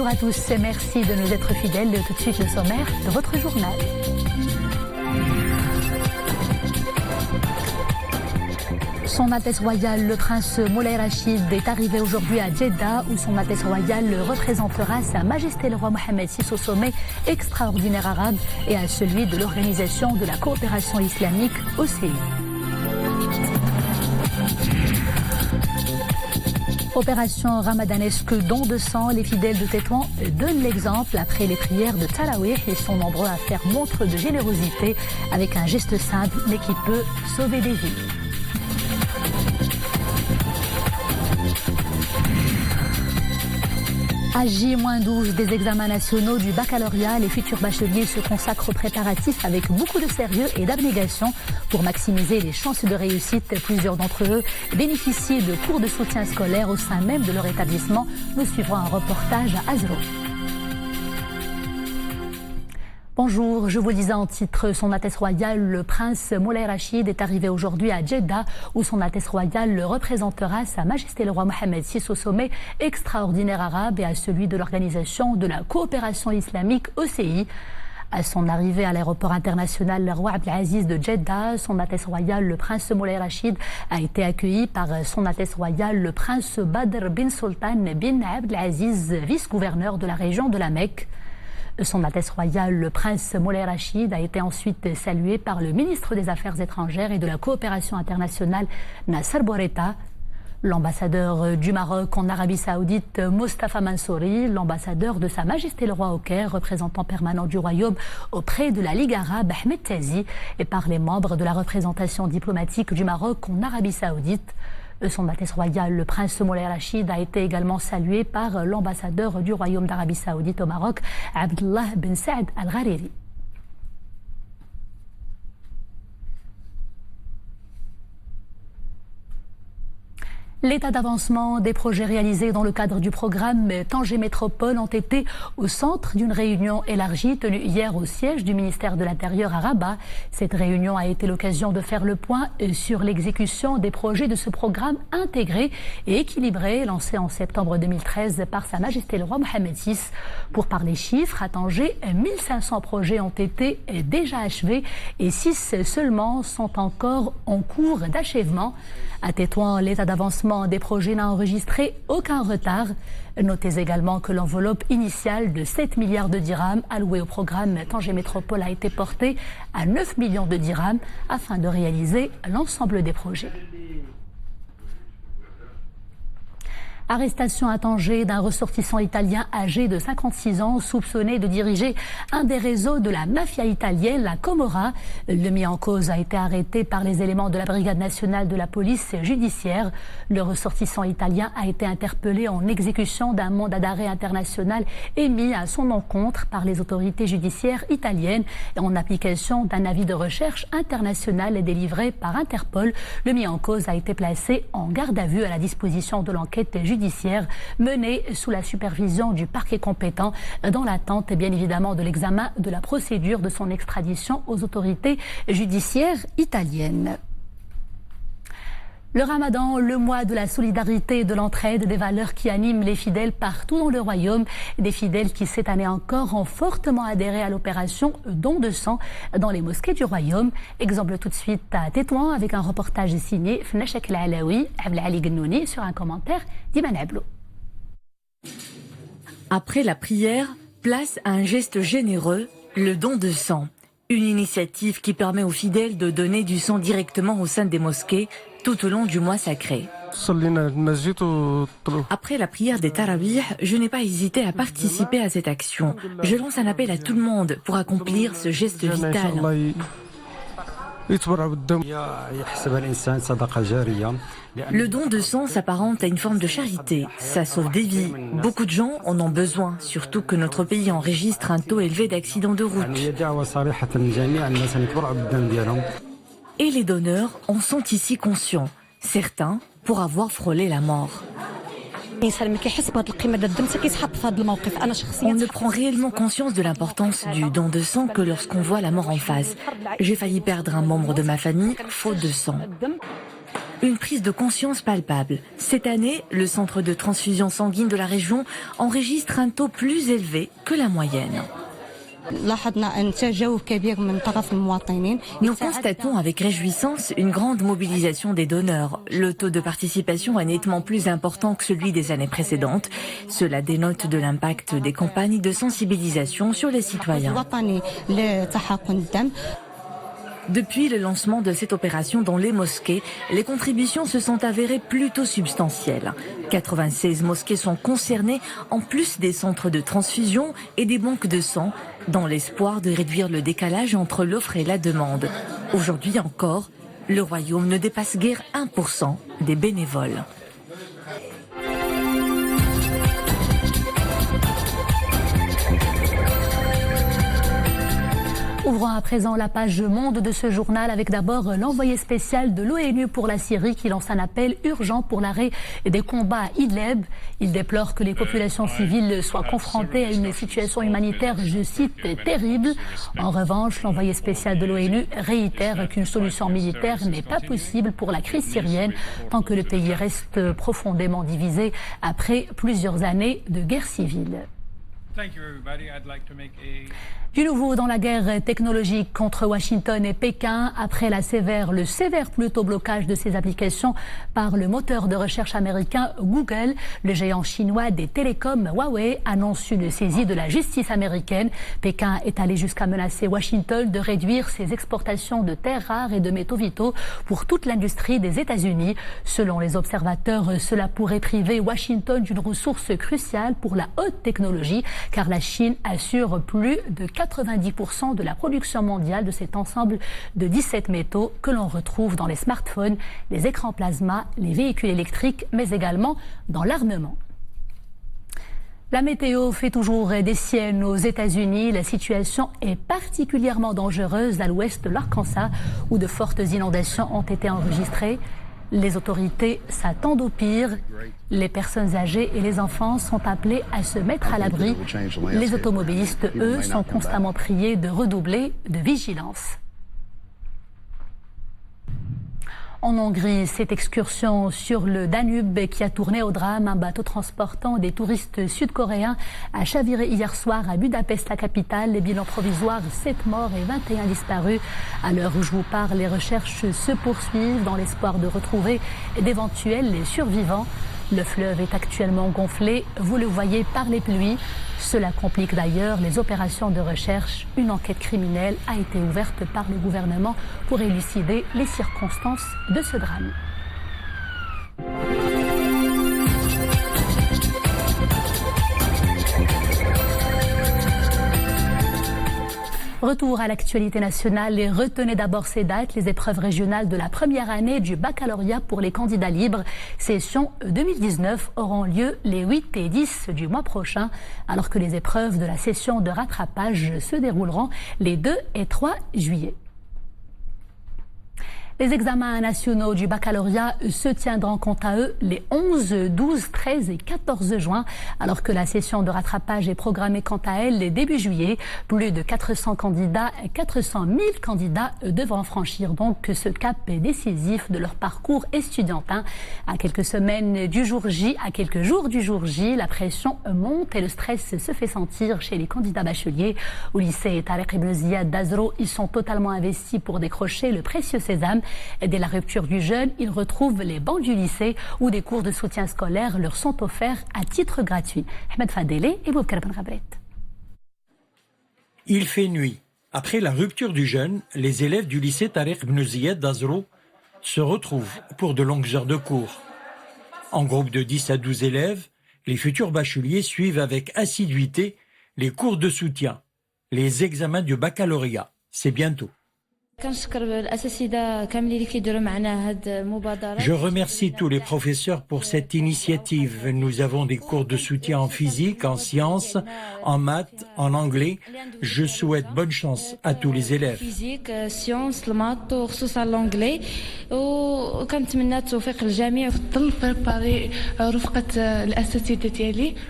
Bonjour à tous et merci de nous être fidèles. Tout de suite le sommaire de votre journal. Son Altesse Royale, le prince Moulay Rachid, est arrivé aujourd'hui à Jeddah où Son Altesse Royale représentera Sa Majesté le roi Mohammed VI au sommet extraordinaire arabe et à celui de l'Organisation de la coopération islamique OCI. Opération ramadanesque don de sang, les fidèles de Tétouan donnent l'exemple après les prières de Tarawih et sont nombreux à faire montre de générosité avec un geste simple mais qui peut sauver des vies. À J-12 des examens nationaux du baccalauréat, les futurs bacheliers se consacrent aux préparatifs avec beaucoup de sérieux et d'abnégation pour maximiser les chances de réussite. Plusieurs d'entre eux bénéficient de cours de soutien scolaire au sein même de leur établissement. Nous suivrons un reportage à Azro. Bonjour, je vous le disais en titre, Son Altesse Royale, le prince Moulay Rachid est arrivé aujourd'hui à Jeddah où Son Altesse Royale représentera Sa Majesté le roi Mohammed VI au sommet extraordinaire arabe et à celui de l'Organisation de la coopération islamique OCI. À son arrivée à l'aéroport international le roi Abdelaziz de Jeddah, Son Altesse Royale, le prince Moulay Rachid, a été accueilli par Son Altesse Royale, le prince Badr bin Sultan bin Abdelaziz, vice-gouverneur de la région de la Mecque. Son Altesse Royale, le prince Moulay Rachid, a été ensuite salué par le ministre des Affaires étrangères et de la coopération internationale, Nasser Bourreta, l'ambassadeur du Maroc en Arabie Saoudite, Mostafa Mansouri, l'ambassadeur de Sa Majesté le roi au Caire, représentant permanent du royaume auprès de la Ligue arabe, Ahmed Tazi, et par les membres de la représentation diplomatique du Maroc en Arabie Saoudite. Son Altesse Royale, le prince Moulay Rachid, a été également salué par l'ambassadeur du Royaume d'Arabie Saoudite au Maroc, Abdullah Ben Saad Al-Ghariri. L'état d'avancement des projets réalisés dans le cadre du programme Tanger Métropole ont été au centre d'une réunion élargie tenue hier au siège du ministère de l'Intérieur à Rabat. Cette réunion a été l'occasion de faire le point sur l'exécution des projets de ce programme intégré et équilibré lancé en septembre 2013 par Sa Majesté le roi Mohammed VI. Pour parler chiffres, à Tanger, 1500 projets ont été déjà achevés et 6 seulement sont encore en cours d'achèvement. À Tétouan, l'état d'avancement des projets n'a enregistré aucun retard. Notez également que l'enveloppe initiale de 7 milliards de dirhams allouée au programme Tanger Métropole a été portée à 9 millions de dirhams afin de réaliser l'ensemble des projets. Arrestation à Tanger d'un ressortissant italien âgé de 56 ans soupçonné de diriger un des réseaux de la mafia italienne, la Camorra. Le mis en cause a été arrêté par les éléments de la Brigade nationale de la police judiciaire. Le ressortissant italien a été interpellé en exécution d'un mandat d'arrêt international émis à son encontre par les autorités judiciaires italiennes et en application d'un avis de recherche international délivré par Interpol. Le mis en cause a été placé en garde à vue à la disposition de l'enquête judiciaire menée sous la supervision du parquet compétent dans l'attente bien évidemment de l'examen de la procédure de son extradition aux autorités judiciaires italiennes. Le Ramadan, le mois de la solidarité et de l'entraide, des valeurs qui animent les fidèles partout dans le royaume, des fidèles qui cette année encore ont fortement adhéré à l'opération don de sang dans les mosquées du royaume. Exemple tout de suite à Tétouan avec un reportage signé Fnachak El-Alaoui, Abdelali Genouni sur un commentaire d'Iman Ablou. Après la prière, place à un geste généreux, le don de sang. Une initiative qui permet aux fidèles de donner du sang directement au sein des mosquées tout au long du mois sacré. Après la prière des Tarawih, je n'ai pas hésité à participer à cette action. Je lance un appel à tout le monde pour accomplir ce geste vital. Le don de sang s'apparente à une forme de charité. Ça sauve des vies. Beaucoup de gens en ont besoin, surtout que notre pays enregistre un taux élevé d'accidents de route. Et les donneurs en sont ici conscients. Certains pour avoir frôlé la mort. On ne prend réellement conscience de l'importance du don de sang que lorsqu'on voit la mort en face. J'ai failli perdre un membre de ma famille faute de sang. Une prise de conscience palpable. Cette année, le centre de transfusion sanguine de la région enregistre un taux plus élevé que la moyenne. Nous constatons avec réjouissance une grande mobilisation des donneurs. Le taux de participation est nettement plus important que celui des années précédentes. Cela dénote de l'impact des campagnes de sensibilisation sur les citoyens. Depuis le lancement de cette opération dans les mosquées, les contributions se sont avérées plutôt substantielles. 96 mosquées sont concernées, en plus des centres de transfusion et des banques de sang, dans l'espoir de réduire le décalage entre l'offre et la demande. Aujourd'hui encore, le royaume ne dépasse guère 1% des bénévoles. Ouvrons à présent la page monde de ce journal avec d'abord l'envoyé spécial de l'ONU pour la Syrie qui lance un appel urgent pour l'arrêt des combats à Idlib. Il déplore que les populations civiles soient confrontées à une situation humanitaire, je cite, terrible. En revanche, l'envoyé spécial de l'ONU réitère qu'une solution militaire n'est pas possible pour la crise syrienne tant que le pays reste profondément divisé après plusieurs années de guerre civile. Du nouveau dans la guerre technologique contre Washington et Pékin, après le sévère plutôt blocage de ses applications par le moteur de recherche américain Google, le géant chinois des télécoms Huawei annonce une saisie de la justice américaine. Pékin est allé jusqu'à menacer Washington de réduire ses exportations de terres rares et de métaux vitaux pour toute l'industrie des États-Unis. Selon les observateurs, cela pourrait priver Washington d'une ressource cruciale pour la haute technologie, car la Chine assure plus de 90% de la production mondiale de cet ensemble de 17 métaux que l'on retrouve dans les smartphones, les écrans plasma, les véhicules électriques, mais également dans l'armement. La météo fait toujours des siennes aux États-Unis. La situation est particulièrement dangereuse à l'ouest de l'Arkansas, où de fortes inondations ont été enregistrées. Les autorités s'attendent au pire. Les personnes âgées et les enfants sont appelés à se mettre à l'abri. Les automobilistes, eux, sont constamment priés de redoubler de vigilance. En Hongrie, cette excursion sur le Danube qui a tourné au drame, un bateau transportant des touristes sud-coréens a chaviré hier soir à Budapest, la capitale. Les bilans provisoires, 7 morts et 21 disparus. À l'heure où je vous parle, les recherches se poursuivent dans l'espoir de retrouver d'éventuels survivants. Le fleuve est actuellement gonflé, vous le voyez, par les pluies. Cela complique d'ailleurs les opérations de recherche. Une enquête criminelle a été ouverte par le gouvernement pour élucider les circonstances de ce drame. Retour à l'actualité nationale et retenez d'abord ces dates. Les épreuves régionales de la première année du baccalauréat pour les candidats libres, session 2019, auront lieu les 8 et 10 du mois prochain, alors que les épreuves de la session de rattrapage se dérouleront les 2 et 3 juillet. Les examens nationaux du baccalauréat se tiendront quant à eux les 11, 12, 13 et 14 juin, alors que la session de rattrapage est programmée quant à elle les début juillet. Plus de 400 000 candidats devront franchir donc ce cap décisif de leur parcours estudiantin. À quelques semaines du jour J, à quelques jours du jour J, la pression monte et le stress se fait sentir chez les candidats bacheliers. Au lycée Tariq Ibn Ziyad d'Azro, ils sont totalement investis pour décrocher le précieux sésame. Dès la rupture du jeûne, ils retrouvent les bancs du lycée où des cours de soutien scolaire leur sont offerts à titre gratuit. Ahmed Fadele et Boubkar Ben Ghabret. Il fait nuit. Après la rupture du jeûne, les élèves du lycée Tariq Ibn Ziyad d'Azro se retrouvent pour de longues heures de cours. En groupe de 10 à 12 élèves, les futurs bacheliers suivent avec assiduité les cours de soutien, les examens du baccalauréat. C'est bientôt. Je remercie tous les professeurs pour cette initiative. Nous avons des cours de soutien en physique, en sciences, en maths, en anglais. Je souhaite bonne chance à tous les élèves.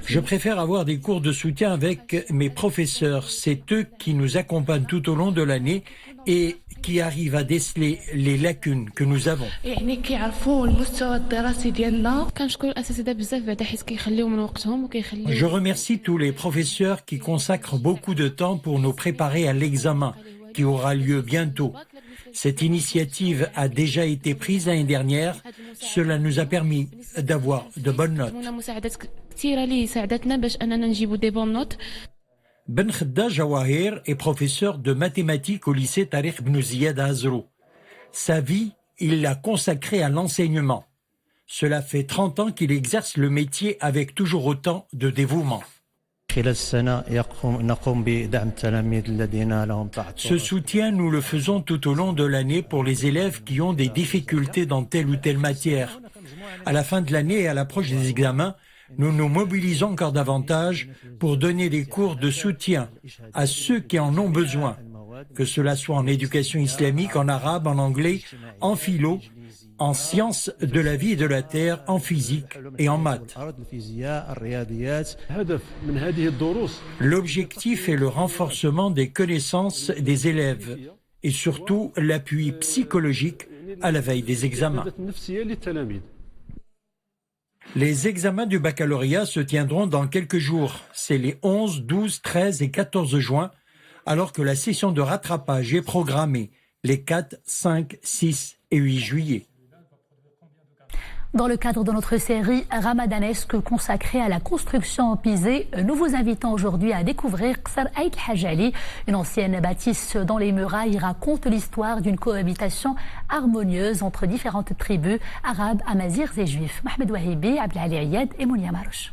Je préfère avoir des cours de soutien avec mes professeurs. C'est eux qui nous accompagnent tout au long de l'année et qui arrivent à déceler les lacunes que nous avons. Je remercie tous les professeurs qui consacrent beaucoup de temps pour nous préparer à l'examen qui aura lieu bientôt. Cette initiative a déjà été prise l'année dernière. Cela nous a permis d'avoir de bonnes notes. Ben Khedda Jawahir est professeur de mathématiques au lycée Tariq Ibn Ziyad à Azrou. Sa vie, il l'a consacrée à l'enseignement. Cela fait 30 ans qu'il exerce le métier avec toujours autant de dévouement. Ce soutien, nous le faisons tout au long de l'année pour les élèves qui ont des difficultés dans telle ou telle matière. À la fin de l'année et à l'approche des examens, nous nous mobilisons encore davantage pour donner des cours de soutien à ceux qui en ont besoin, que cela soit en éducation islamique, en arabe, en anglais, en philo, en sciences de la vie et de la terre, en physique et en maths. L'objectif est le renforcement des connaissances des élèves et surtout l'appui psychologique à la veille des examens. Les examens du baccalauréat se tiendront dans quelques jours. C'est les 11, 12, 13 et 14 juin, alors que la session de rattrapage est programmée les 4, 5, 6 et 8 juillet. Dans le cadre de notre série ramadanesque consacrée à la construction en pisé, nous vous invitons aujourd'hui à découvrir Qsar Ait Hajali, une ancienne bâtisse dont les murailles racontent l'histoire d'une cohabitation harmonieuse entre différentes tribus arabes, amazirs et juifs. Mohamed Wahibi, Abdelali Ayed et Mounia Marouche.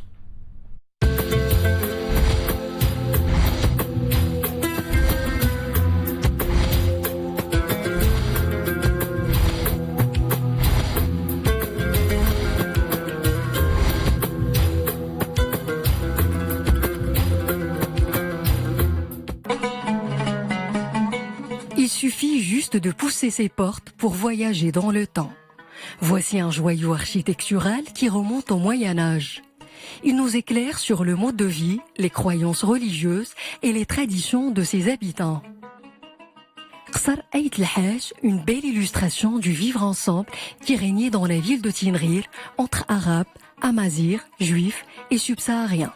Il suffit juste de pousser ses portes pour voyager dans le temps. Voici un joyau architectural qui remonte au Moyen-Âge. Il nous éclaire sur le mode de vie, les croyances religieuses et les traditions de ses habitants. Qsar Ait El-Hajj, une belle illustration du vivre ensemble qui régnait dans la ville de Tinrir entre Arabes, Amazirs, Juifs et Subsahariens.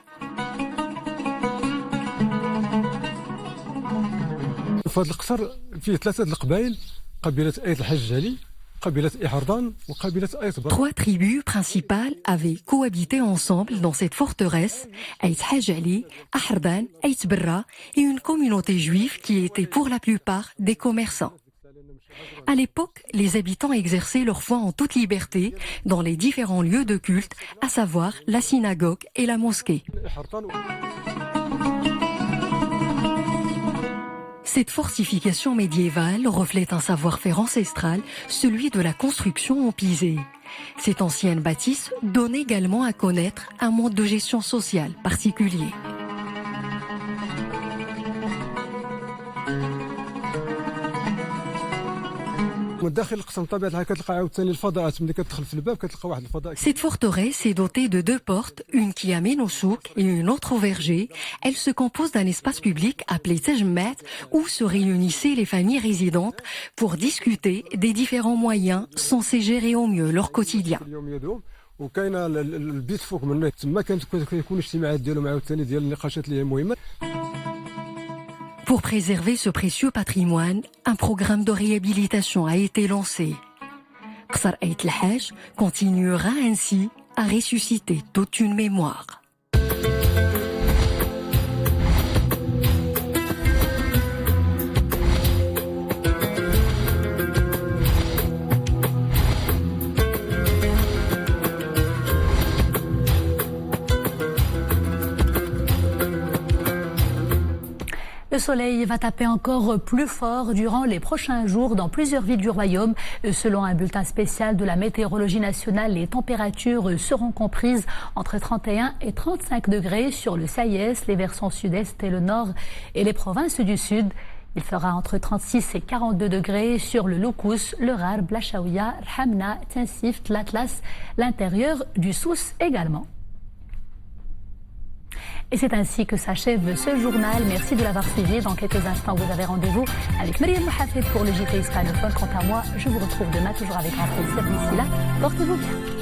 في هذا القصر فيه 3 القبائل قبيلة أيت الحجالي قبيلة إحردان وقبيلة أيت برا. 3 tribus principales avaient cohabité ensemble dans cette forteresse, Ait Hajali, Ahrdaan, Ait Berra et une communauté juive qui était pour la plupart des commerçants. À l'époque, les habitants exerçaient leur foi en toute liberté dans les différents lieux de culte, à savoir la synagogue et la mosquée. Cette fortification médiévale reflète un savoir-faire ancestral, celui de la construction en pisé. Cette ancienne bâtisse donne également à connaître un mode de gestion sociale particulier. Cette forteresse est dotée de 2 portes, une qui amène au souk et une autre au verger. Elle se compose d'un espace public appelé Tajmet où se réunissaient les familles résidentes pour discuter des différents moyens censés gérer au mieux leur quotidien. Pour préserver ce précieux patrimoine, un programme de réhabilitation a été lancé. Qsar Ait El-Hajj continuera ainsi à ressusciter toute une mémoire. Le soleil va taper encore plus fort durant les prochains jours dans plusieurs villes du royaume. Selon un bulletin spécial de la météorologie nationale, les températures seront comprises entre 31 et 35 degrés sur le Saïès, les versants sud-est et le nord et les provinces du sud. Il fera entre 36 et 42 degrés sur le Loukous, le Rarb, la Chaouia, Hamna, Tinsift, l'Atlas, l'intérieur du Souss également. Et c'est ainsi que s'achève ce journal. Merci de l'avoir suivi. Dans quelques instants, vous avez rendez-vous avec Mariam Mohafed pour le JT hispanophone. Quant à moi, je vous retrouve demain, toujours avec grand plaisir. D'ici là, portez-vous bien.